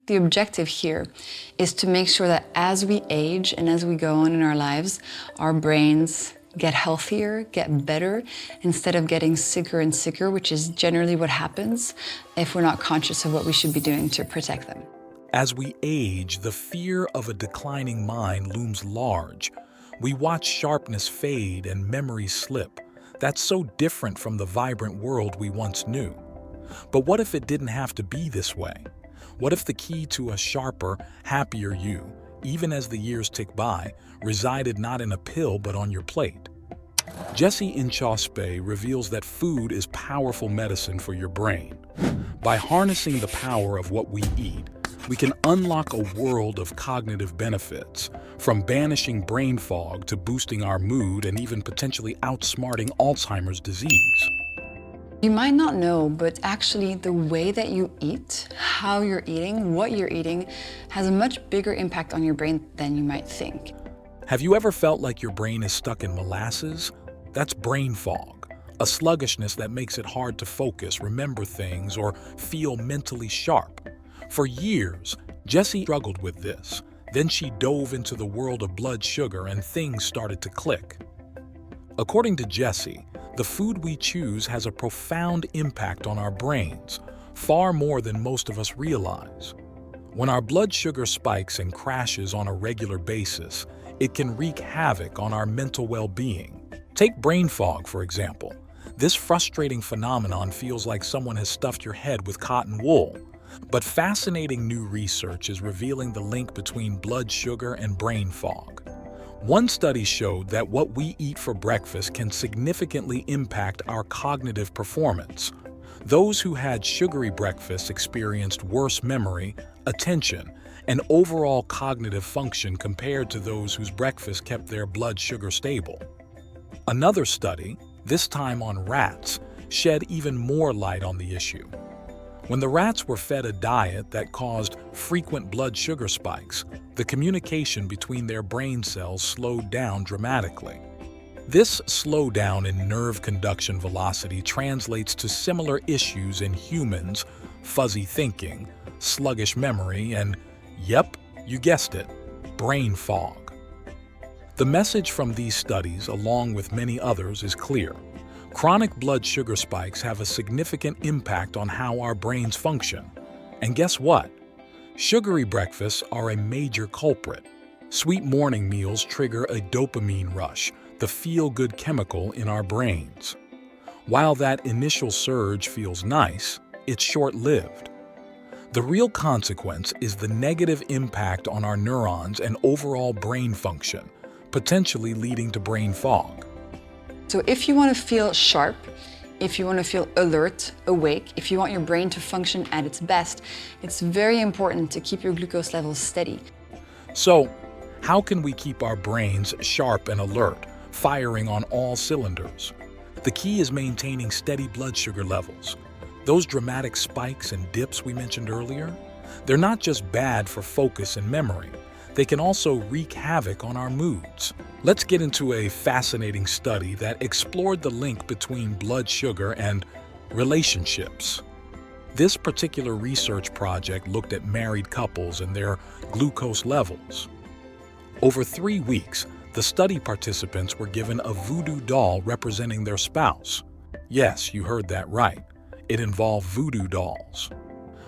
The objective here is to make sure that as we age and as we go on in our lives, our brains get healthier, get better, instead of getting sicker and sicker, which is generally what happens if we're not conscious of what we should be doing to protect them. As we age, the fear of a declining mind looms large. We watch sharpness fade and memories slip. That's so different from the vibrant world we once knew. But what if it didn't have to be this way? What if the key to a sharper, happier you, even as the years tick by, resided not in a pill but on your plate? Jessie Inchauspé reveals that food is powerful medicine for your brain. By harnessing the power of what we eat, we can unlock a world of cognitive benefits, from banishing brain fog to boosting our mood and even potentially outsmarting Alzheimer's disease. You might not know, but actually the way that you eat, how you're eating, what you're eating, has a much bigger impact on your brain than you might think. Have you ever felt like your brain is stuck in molasses? That's brain fog, a sluggishness that makes it hard to focus, remember things, or feel mentally sharp. For years, Jessie struggled with this. Then she dove into the world of blood sugar and things started to click. According to Jessie, the food we choose has a profound impact on our brains, far more than most of us realize. When our blood sugar spikes and crashes on a regular basis, it can wreak havoc on our mental well-being. Take brain fog, for example. This frustrating phenomenon feels like someone has stuffed your head with cotton wool. But fascinating new research is revealing the link between blood sugar and brain fog. One study showed that what we eat for breakfast can significantly impact our cognitive performance. Those who had sugary breakfasts experienced worse memory, attention, and overall cognitive function compared to those whose breakfast kept their blood sugar stable. Another study, this time on rats, shed even more light on the issue. When the rats were fed a diet that caused frequent blood sugar spikes, the communication between their brain cells slowed down dramatically. This slowdown in nerve conduction velocity translates to similar issues in humans: fuzzy thinking, sluggish memory, and, yep, you guessed it, brain fog. The message from these studies, along with many others, is clear. Chronic blood sugar spikes have a significant impact on how our brains function. And guess what? Sugary breakfasts are a major culprit. Sweet morning meals trigger a dopamine rush, the feel-good chemical in our brains. While that initial surge feels nice, it's short-lived. The real consequence is the negative impact on our neurons and overall brain function, potentially leading to brain fog. So if you want to feel sharp, if you want to feel alert, awake, if you want your brain to function at its best, it's very important to keep your glucose levels steady. So, how can we keep our brains sharp and alert, firing on all cylinders? The key is maintaining steady blood sugar levels. Those dramatic spikes and dips we mentioned earlier, they're not just bad for focus and memory. They can also wreak havoc on our moods. Let's get into a fascinating study that explored the link between blood sugar and relationships. This particular research project looked at married couples and their glucose levels. Over 3 weeks, the study participants were given a voodoo doll representing their spouse. Yes, you heard that right. It involved voodoo dolls.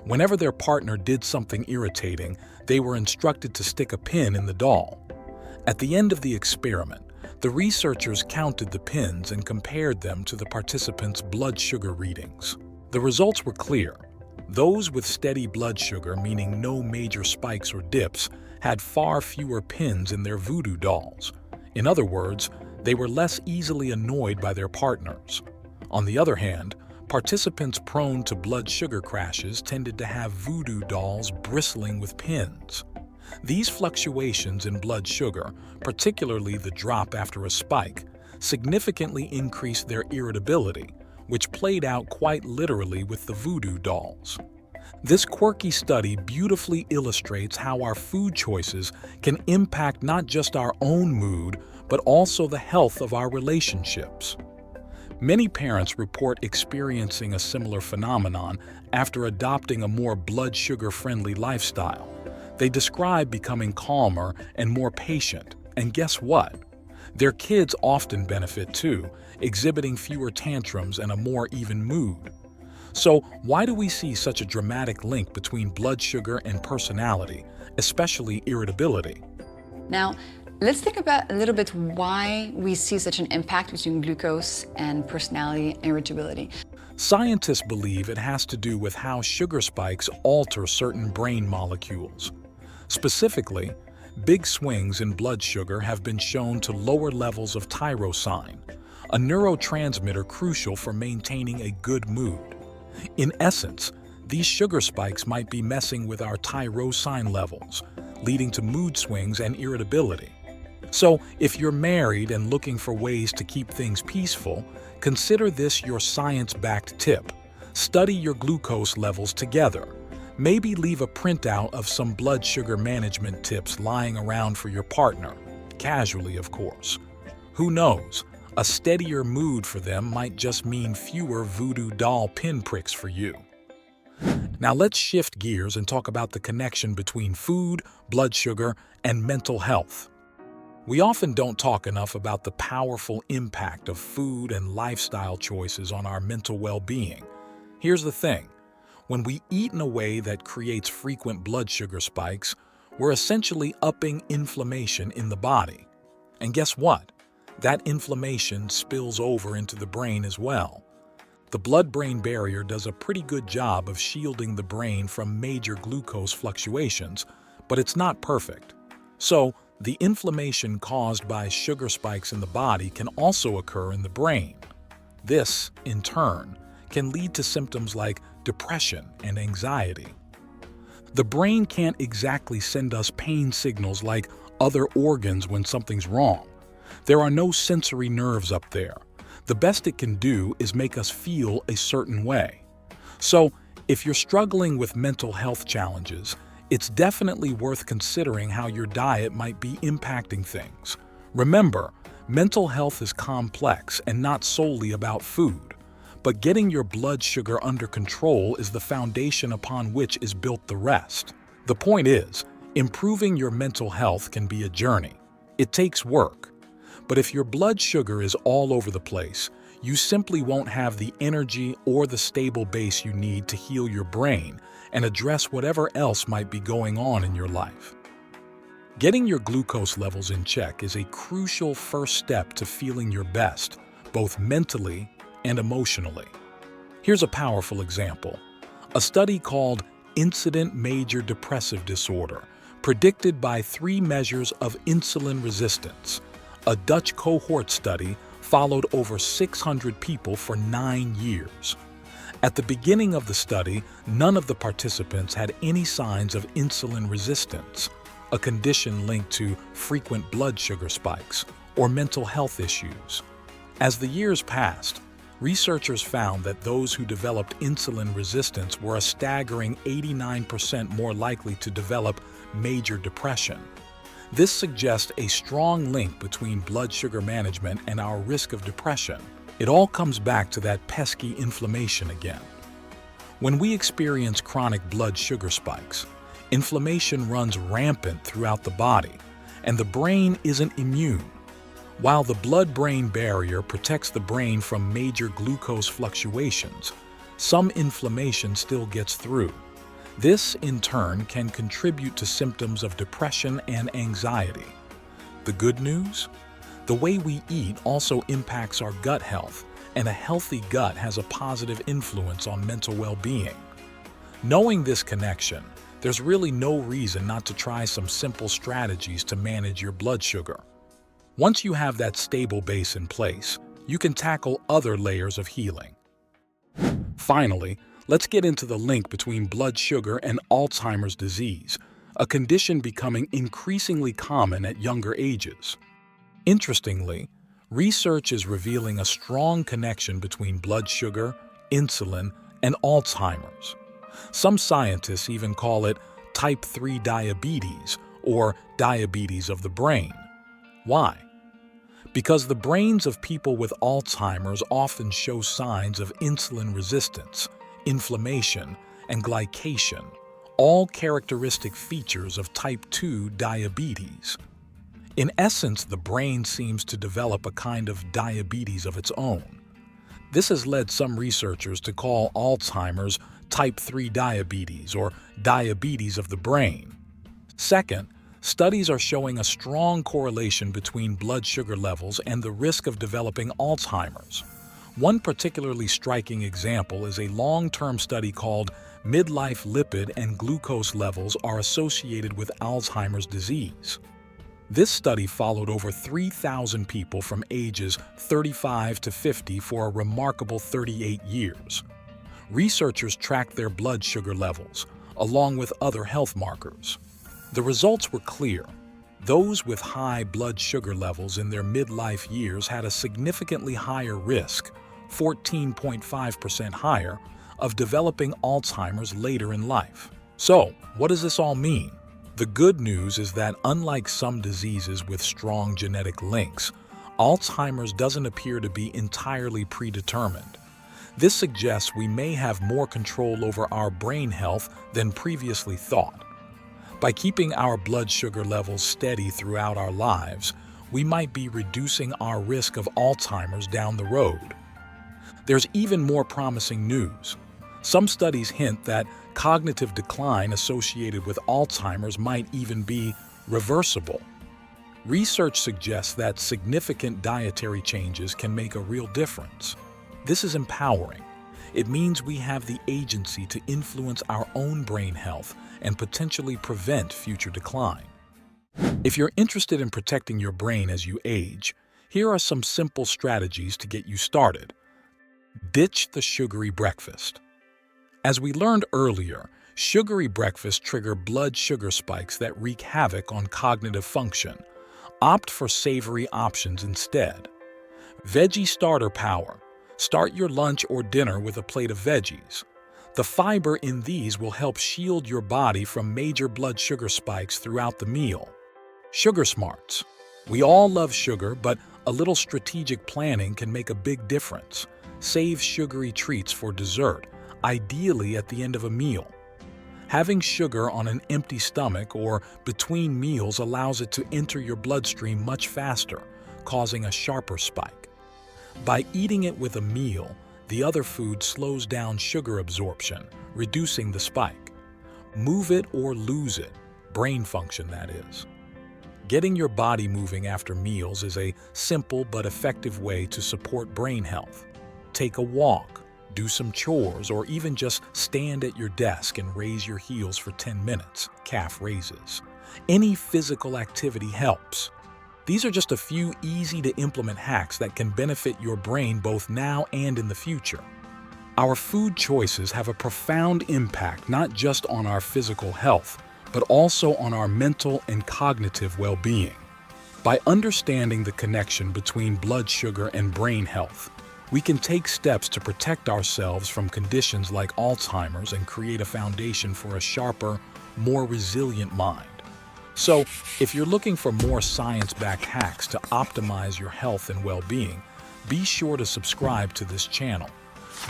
Whenever their partner did something irritating, they were instructed to stick a pin in the doll. At the end of the experiment, the researchers counted the pins and compared them to the participants' blood sugar readings. The results were clear. Those with steady blood sugar, meaning no major spikes or dips, had far fewer pins in their voodoo dolls. In other words, they were less easily annoyed by their partners. On the other hand, participants prone to blood sugar crashes tended to have voodoo dolls bristling with pins. These fluctuations in blood sugar, particularly the drop after a spike, significantly increased their irritability, which played out quite literally with the voodoo dolls. This quirky study beautifully illustrates how our food choices can impact not just our own mood, but also the health of our relationships. Many parents report experiencing a similar phenomenon after adopting a more blood sugar-friendly lifestyle. They describe becoming calmer and more patient, and guess what? Their kids often benefit too, exhibiting fewer tantrums and a more even mood. So, why do we see such a dramatic link between blood sugar and personality, especially irritability? Now, let's think about a little bit why we see such an impact between glucose and personality and irritability. Scientists believe it has to do with how sugar spikes alter certain brain molecules. Specifically, big swings in blood sugar have been shown to lower levels of tyrosine, a neurotransmitter crucial for maintaining a good mood. In essence, these sugar spikes might be messing with our tyrosine levels, leading to mood swings and irritability. So, if you're married and looking for ways to keep things peaceful, consider this your science-backed tip. Study your glucose levels together. Maybe leave a printout of some blood sugar management tips lying around for your partner, casually of course. Who knows, a steadier mood for them might just mean fewer voodoo doll pinpricks for you. Now let's shift gears and talk about the connection between food, blood sugar, and mental health. We often don't talk enough about the powerful impact of food and lifestyle choices on our mental well-being. Here's the thing. When we eat in a way that creates frequent blood sugar spikes, we're essentially upping inflammation in the body. And guess what? That inflammation spills over into the brain as well. The blood-brain barrier does a pretty good job of shielding the brain from major glucose fluctuations, but it's not perfect. So, the inflammation caused by sugar spikes in the body can also occur in the brain. This, in turn, can lead to symptoms like depression and anxiety. The brain can't exactly send us pain signals like other organs when something's wrong. There are no sensory nerves up there. The best it can do is make us feel a certain way. So, if you're struggling with mental health challenges, it's definitely worth considering how your diet might be impacting things. Remember, mental health is complex and not solely about food. But getting your blood sugar under control is the foundation upon which is built the rest. The point is, improving your mental health can be a journey. It takes work. But if your blood sugar is all over the place, you simply won't have the energy or the stable base you need to heal your brain and address whatever else might be going on in your life. Getting your glucose levels in check is a crucial first step to feeling your best, both mentally and emotionally. Here's a powerful example. A study called Incident Major Depressive Disorder predicted by 3 measures of insulin resistance. A Dutch cohort study followed over 600 people for 9 years. At the beginning of the study, none of the participants had any signs of insulin resistance, a condition linked to frequent blood sugar spikes or mental health issues. As the years passed, researchers found that those who developed insulin resistance were a staggering 89% more likely to develop major depression. This suggests a strong link between blood sugar management and our risk of depression. It all comes back to that pesky inflammation again. When we experience chronic blood sugar spikes, inflammation runs rampant throughout the body, and the brain isn't immune. While the blood-brain barrier protects the brain from major glucose fluctuations, some inflammation still gets through. This, in turn, can contribute to symptoms of depression and anxiety. The good news? The way we eat also impacts our gut health, and a healthy gut has a positive influence on mental well-being. Knowing this connection, there's really no reason not to try some simple strategies to manage your blood sugar. Once you have that stable base in place, you can tackle other layers of healing. Finally, let's get into the link between blood sugar and Alzheimer's disease, a condition becoming increasingly common at younger ages. Interestingly, research is revealing a strong connection between blood sugar, insulin, and Alzheimer's. Some scientists even call it type 3 diabetes or diabetes of the brain. Why? Because the brains of people with Alzheimer's often show signs of insulin resistance, inflammation, and glycation, all characteristic features of type 2 diabetes. In essence, the brain seems to develop a kind of diabetes of its own. This has led some researchers to call Alzheimer's type 3 diabetes or diabetes of the brain. Second, studies are showing a strong correlation between blood sugar levels and the risk of developing Alzheimer's. One particularly striking example is a long-term study called Midlife Lipid and Glucose Levels Are Associated with Alzheimer's Disease. This study followed over 3,000 people from ages 35 to 50 for a remarkable 38 years. Researchers tracked their blood sugar levels, along with other health markers. The results were clear. Those with high blood sugar levels in their midlife years had a significantly higher risk, 14.5% higher, of developing Alzheimer's later in life. So, what does this all mean? The good news is that unlike some diseases with strong genetic links, Alzheimer's doesn't appear to be entirely predetermined. This suggests we may have more control over our brain health than previously thought. By keeping our blood sugar levels steady throughout our lives, we might be reducing our risk of Alzheimer's down the road. There's even more promising news. Some studies hint that cognitive decline associated with Alzheimer's might even be reversible. Research suggests that significant dietary changes can make a real difference. This is empowering. It means we have the agency to influence our own brain health and potentially prevent future decline. If you're interested in protecting your brain as you age, here are some simple strategies to get you started. Ditch the sugary breakfast. As we learned earlier, sugary breakfasts trigger blood sugar spikes that wreak havoc on cognitive function. Opt for savory options instead. Veggie starter power. Start your lunch or dinner with a plate of veggies. The fiber in these will help shield your body from major blood sugar spikes throughout the meal. Sugar smarts. We all love sugar, but a little strategic planning can make a big difference. Save sugary treats for dessert, ideally at the end of a meal. Having sugar on an empty stomach or between meals allows it to enter your bloodstream much faster, causing a sharper spike. By eating it with a meal, the other food slows down sugar absorption, reducing the spike. Move it or lose it, brain function that is. Getting your body moving after meals is a simple but effective way to support brain health. Take a walk, do some chores, or even just stand at your desk and raise your heels for 10 minutes, calf raises. Any physical activity helps. These are just a few easy-to-implement hacks that can benefit your brain both now and in the future. Our food choices have a profound impact not just on our physical health, but also on our mental and cognitive well-being. By understanding the connection between blood sugar and brain health, we can take steps to protect ourselves from conditions like Alzheimer's and create a foundation for a sharper, more resilient mind. So, if you're looking for more science-backed hacks to optimize your health and well-being, be sure to subscribe to this channel.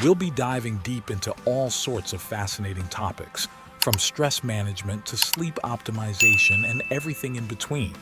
We'll be diving deep into all sorts of fascinating topics, from stress management to sleep optimization and everything in between.